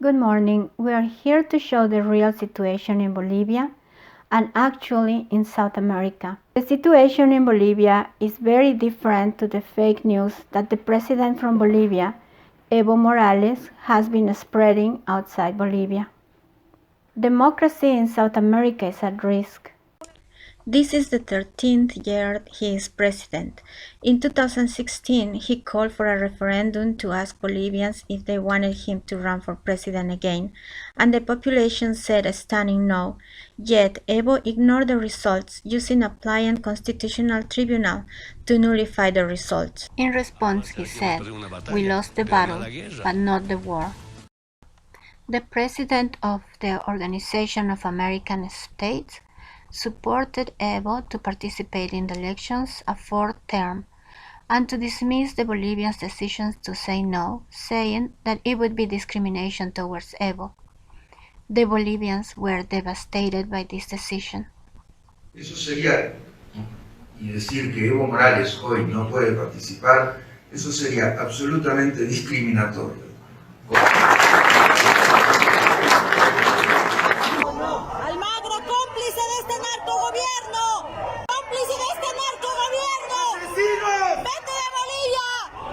Good morning. We are here to show the real situation in Bolivia and actually in South America. The situation in Bolivia is very different to the fake news that the president from Bolivia, Evo Morales, has been spreading outside Bolivia. Democracy in South America is at risk. This is the 13th year he is president. In 2016, he called for a referendum to ask Bolivians if they wanted him to run for president again, and the population said a stunning no. Yet, Evo ignored the results, using a pliant constitutional tribunal to nullify the results. In response, he said, "We lost the battle, but not the war." The president of the Organization of American States supported Evo to participate in the elections a fourth term and to dismiss the Bolivians' decisions to say no, saying that it would be discrimination towards Evo. The Bolivians were devastated by this decision. Eso sería, y decir que Evo Morales hoy no puede participar, eso sería absolutamente discriminatorio.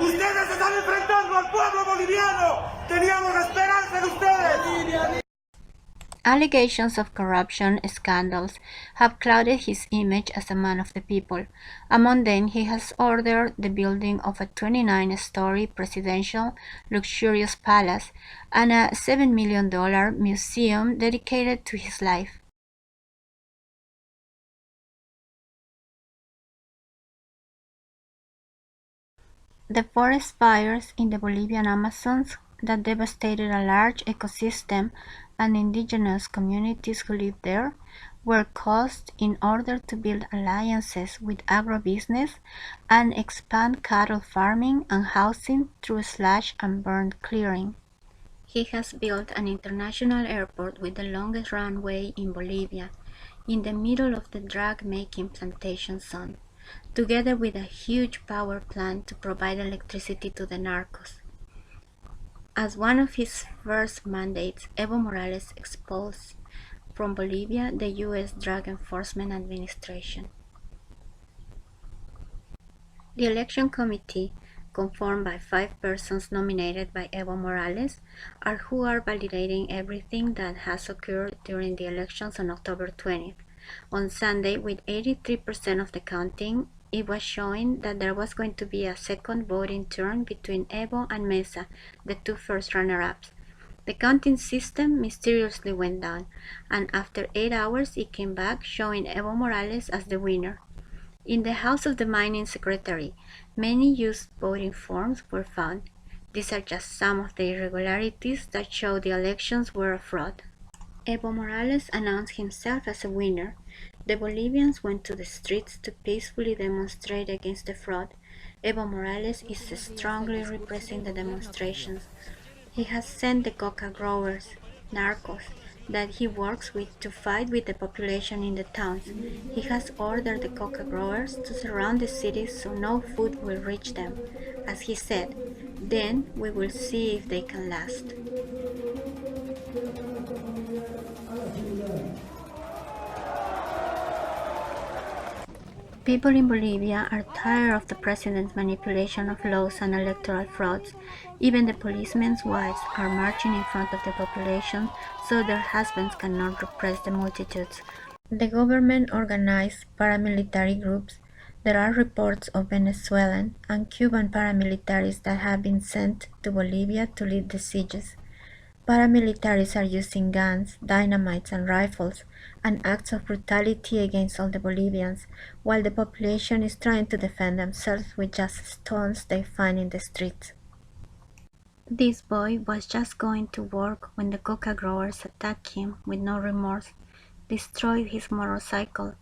Ustedes se están enfrentando al pueblo boliviano. Teníamos esperanza en ustedes. Allegations of corruption scandals have clouded his image as a man of the people. Among them, he has ordered the building of a 29-story presidential luxurious palace and a $7 million museum dedicated to his life. The forest fires in the Bolivian Amazons that devastated a large ecosystem and indigenous communities who live there were caused in order to build alliances with agribusiness and expand cattle farming and housing through slash and burn clearing. He has built an international airport with the longest runway in Bolivia, in the middle of the drug-making plantation zone, together with a huge power plant to provide electricity to the narcos. As one of his first mandates, Evo Morales expels from Bolivia the U.S. Drug Enforcement Administration. The election committee, conformed by 5 persons nominated by Evo Morales, who are validating everything that has occurred during the elections on October 20th. On Sunday, with 83% of the counting, it was showing that there was going to be a second voting turn between Evo and Mesa, the two first runner-ups. The counting system mysteriously went down, and after 8 hours it came back, showing Evo Morales as the winner. In the house of the mining secretary, many used voting forms were found. These are just some of the irregularities that show the elections were a fraud. Evo Morales announced himself as a winner. The Bolivians went to the streets to peacefully demonstrate against the fraud. Evo Morales is strongly repressing the demonstrations. He has sent the Coca growers, narcos, that he works with to fight with the population in the towns. He has ordered the Coca growers to surround the cities so no food will reach them. As he said, then we will see if they can last. People in Bolivia are tired of the president's manipulation of laws and electoral frauds. Even the policemen's wives are marching in front of the population so their husbands cannot repress the multitudes. The government organized paramilitary groups. There are reports of Venezuelan and Cuban paramilitaries that have been sent to Bolivia to lead the sieges. Paramilitaries are using guns, dynamites and rifles, and acts of brutality against all the Bolivians, while the population is trying to defend themselves with just stones they find in the streets. This boy was just going to work when the Coca growers attacked him with no remorse, destroyed his motorcycle,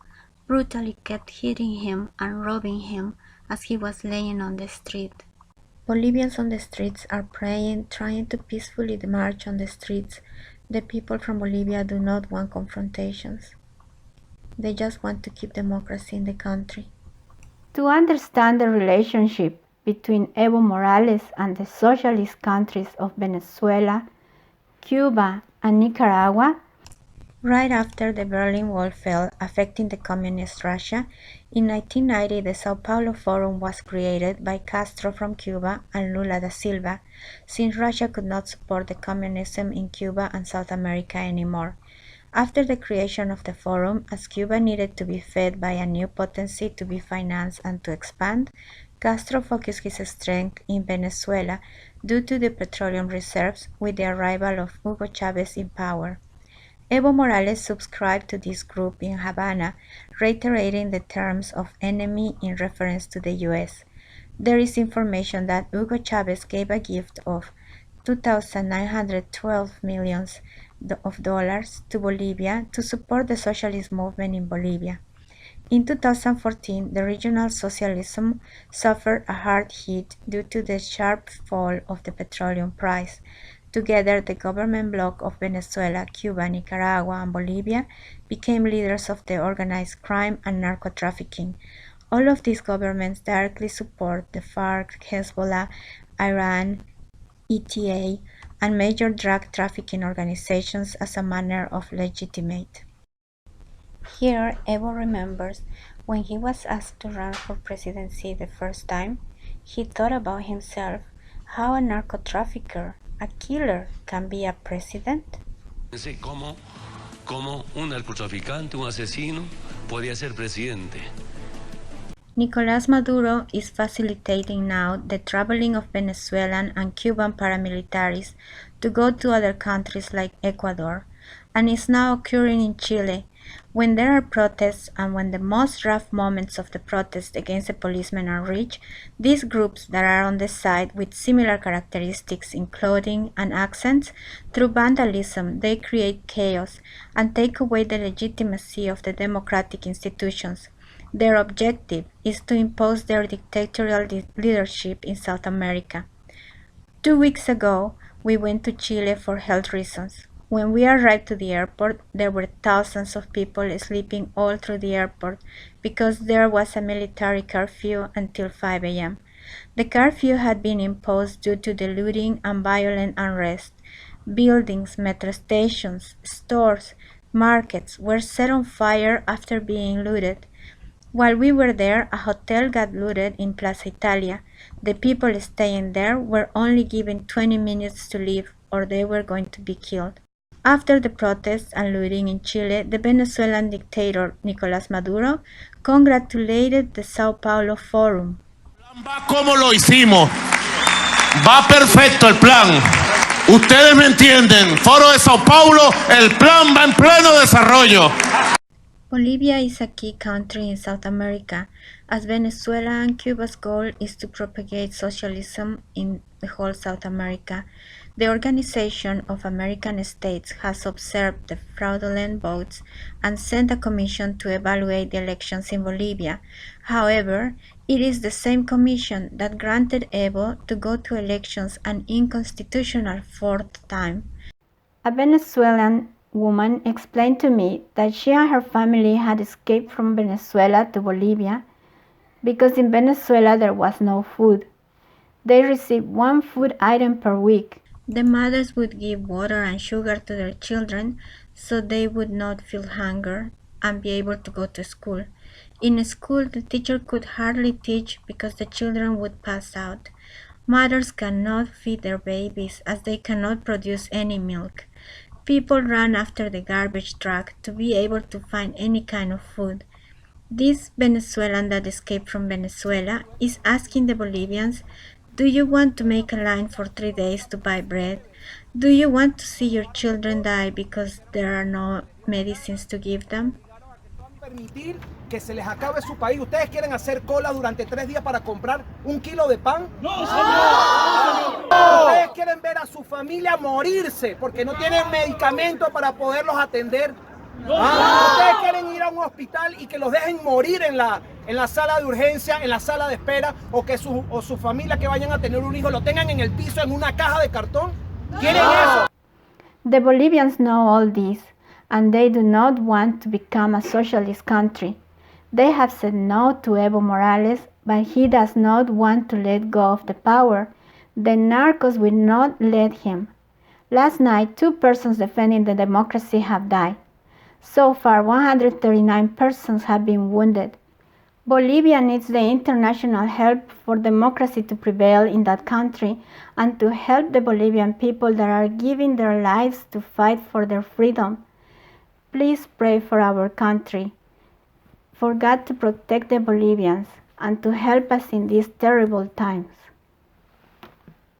brutally kept hitting him and robbing him as he was laying on the street. Bolivians on the streets are praying, trying to peacefully march on the streets. The people from Bolivia do not want confrontations. They just want to keep democracy in the country. To understand the relationship between Evo Morales and the socialist countries of Venezuela, Cuba, and Nicaragua. Right after the Berlin Wall fell, affecting the communist Russia, in 1990 the Sao Paulo Forum was created by Castro from Cuba and Lula da Silva, since Russia could not support the communism in Cuba and South America anymore. After the creation of the forum, as Cuba needed to be fed by a new potency to be financed and to expand, Castro focused his strength in Venezuela due to the petroleum reserves with the arrival of Hugo Chavez in power. Evo Morales subscribed to this group in Havana, reiterating the terms of enemy in reference to the U.S. There is information that Hugo Chavez gave a gift of $2,912 million to Bolivia to support the socialist movement in Bolivia. In 2014, the regional socialism suffered a hard hit due to the sharp fall of the petroleum price. Together, the government bloc of Venezuela, Cuba, Nicaragua, and Bolivia became leaders of the organized crime and narco-trafficking. All of these governments directly support the FARC, Hezbollah, Iran, ETA, and major drug trafficking organizations as a manner of legitimate. Here, Evo remembers when he was asked to run for presidency the first time, he thought about himself, how a narco-trafficker, a killer, can be a president. Pensé cómo un narcotraficante, un asesino, podía ser presidente. Nicolás Maduro is facilitating now the traveling of Venezuelan and Cuban paramilitaries to go to other countries like Ecuador, and is now occurring in Chile, when there are protests and when the most rough moments of the protest against the policemen are reached, these groups that are on the side with similar characteristics in clothing and accents, through vandalism they create chaos and take away the legitimacy of the democratic institutions. Their objective is to impose their dictatorial leadership in South America. 2 weeks ago, we went to Chile for health reasons. When we arrived to the airport, there were thousands of people sleeping all through the airport because there was a military curfew until 5 a.m. The curfew had been imposed due to the looting and violent unrest. Buildings, metro stations, stores, markets were set on fire after being looted. While we were there, a hotel got looted in Plaza Italia. The people staying there were only given 20 minutes to leave or they were going to be killed. After the protests and looting in Chile, the Venezuelan dictator Nicolás Maduro congratulated the Sao Paulo Forum. Va como lo hicimos. Va perfecto el plan. Ustedes me entienden. Foro de Sao Paulo, el plan va en pleno desarrollo. Bolivia is a key country in South America, as Venezuela and Cuba's goal is to propagate socialism in the whole South America. The Organization of American States has observed the fraudulent votes and sent a commission to evaluate the elections in Bolivia. However, it is the same commission that granted Evo to go to elections an unconstitutional fourth time. A Venezuelan woman explained to me that she and her family had escaped from Venezuela to Bolivia because in Venezuela there was no food. They received one food item per week. The mothers would give water and sugar to their children so they would not feel hunger and be able to go to school. In school, the teacher could hardly teach because the children would pass out. Mothers cannot feed their babies as they cannot produce any milk. People run after the garbage truck to be able to find any kind of food. This Venezuelan that escaped from Venezuela is asking the Bolivians, do you want to make a line for 3 days to buy bread? Do you want to see your children die because there are no medicines to give them? Permitir que se les acabe su país. ¿Ustedes quieren hacer cola durante 3 días para comprar 1 kilo de pan? ¡No, señor! ¿Ustedes quieren ver a su familia morirse porque no tienen medicamentos para poderlos atender? ¡No! ¿Ustedes quieren ir a un hospital y que los dejen morir en la sala de urgencia, en la sala de espera, o que su familia que vayan a tener un hijo lo tengan en el piso en una caja de cartón? ¿Quieren eso? The Bolivians know all this, and they do not want to become a socialist country. They have said no to Evo Morales, but he does not want to let go of the power. The narcos will not let him. Last night, 2 persons defending the democracy have died. So far, 139 persons have been wounded. Bolivia needs the international help for democracy to prevail in that country and to help the Bolivian people that are giving their lives to fight for their freedom. Please pray for our country, for God to protect the Bolivians and to help us in these terrible times.